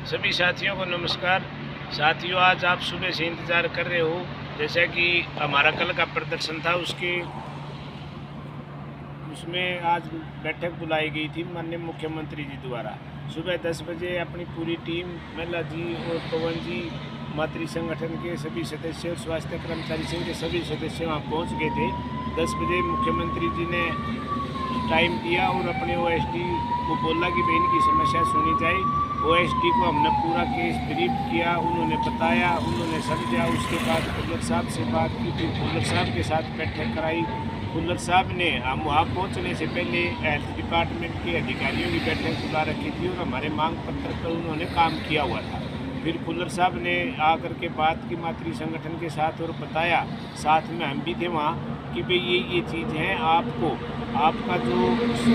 सभी साथियों को नमस्कार। साथियों, आज आप सुबह से इंतज़ार कर रहे हो, जैसा कि हमारा कल का प्रदर्शन था उसमें आज बैठक बुलाई गई थी माननीय मुख्यमंत्री जी द्वारा। सुबह 10 बजे अपनी पूरी टीम महिला जी और पवन जी, मातृ संगठन के सभी सदस्य और स्वास्थ्य कर्मचारी संघ के सभी सदस्य वहाँ पहुँच गए थे। 10 बजे मुख्यमंत्री जी ने टाइम दिया और अपने ओएसडी को बोला कि भाई इनकी समस्या सुनी जाए। ओएसडी को हमने पूरा केस ब्रीफ किया, उन्होंने बताया, उन्होंने समझा। उसके बाद खुल्लर साहब से बात की, फिर खुल्लर साहब के साथ बैठक कराई। खुल्लर साहब ने हम वहाँ पहुँचने से पहले हेल्थ डिपार्टमेंट के अधिकारियों की बैठक बुला रखी थी और हमारे मांग पत्र पर उन्होंने काम किया हुआ था। फिर खुल्लर साहब ने आकर के बात की मातृ संगठन के साथ और बताया, साथ में हम भी थे वहाँ, कि भाई ये चीज़ है। आपका जो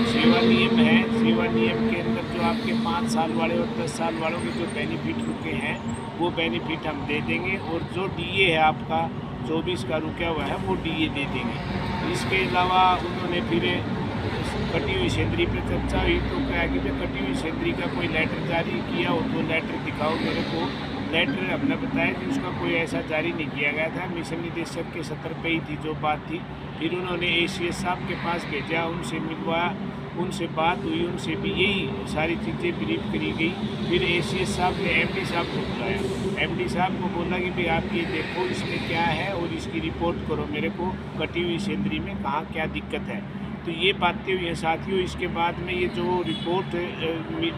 सेवा नियम है, सेवा नियम के अंदर जो आपके 5 साल वाले और 10 साल वालों के जो बेनिफिट रुके हैं वो बेनिफिट हम दे देंगे, और जो डीए है आपका 24 का रुका हुआ है वो डीए दे देंगे। इसके अलावा उन्होंने फिर कटी हुई सैलरी पर चर्चा हुई, तो क्या कि भाई कटी हुई सैलरी का कोई लेटर जारी किया हो तो लेटर दिखाओ मेरे को। लेटर हमने बताया कि उसका कोई ऐसा जारी नहीं किया गया था, मिशन निदेशक के सत्र पे ही थी जो बात थी। फिर उन्होंने एसीएस साहब के पास भेजा, उनसे मिलवाया, उनसे बात हुई, उनसे भी यही सारी चीज़ें ब्रीफ करी गई। फिर एसीएस साहब ने एमडी साहब को बुलाया, एमडी साहब को बोला कि भाई आप ये देखो इसमें क्या है और इसकी रिपोर्ट करो मेरे को, कटी हुई सैलरी में कहाँ क्या दिक्कत है। तो ये बातें हुई हैं साथियों। इसके बाद में ये जो रिपोर्ट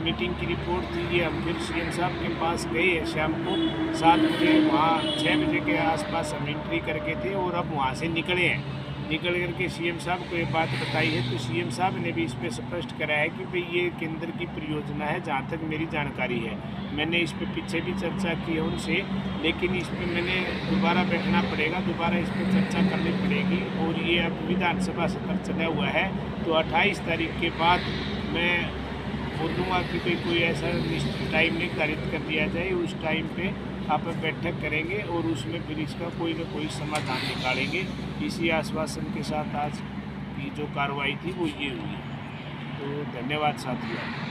मीटिंग की रिपोर्ट थी, ये हम फिर सीएम साहब के पास गए हैं शाम को 7 बजे, वहाँ 6 बजे के आसपास हम एंट्री करके थे और अब वहाँ से निकले हैं। निकल करके सीएम साहब को ये बात बताई है, तो सीएम साहब ने भी इस पर स्पष्ट कराया है कि भाई ये केंद्र की परियोजना है, जहाँ तक मेरी जानकारी है। मैंने इस पर पीछे भी चर्चा की है उनसे, लेकिन इस पर मैंने दोबारा बैठना पड़ेगा, दोबारा इस पर चर्चा करनी पड़ेगी। और ये अब विधानसभा सत्र चला हुआ है, तो 28 तारीख के बाद मैं बोलूँगा कि भाई कोई ऐसा टाइम निर्धारित कर दिया जाए, उस टाइम पे आप बैठक करेंगे और उसमें फिर इसका कोई न कोई समाधान निकालेंगे। इसी आश्वासन के साथ आज की जो कार्रवाई थी वो ये हुई। तो धन्यवाद साथियों।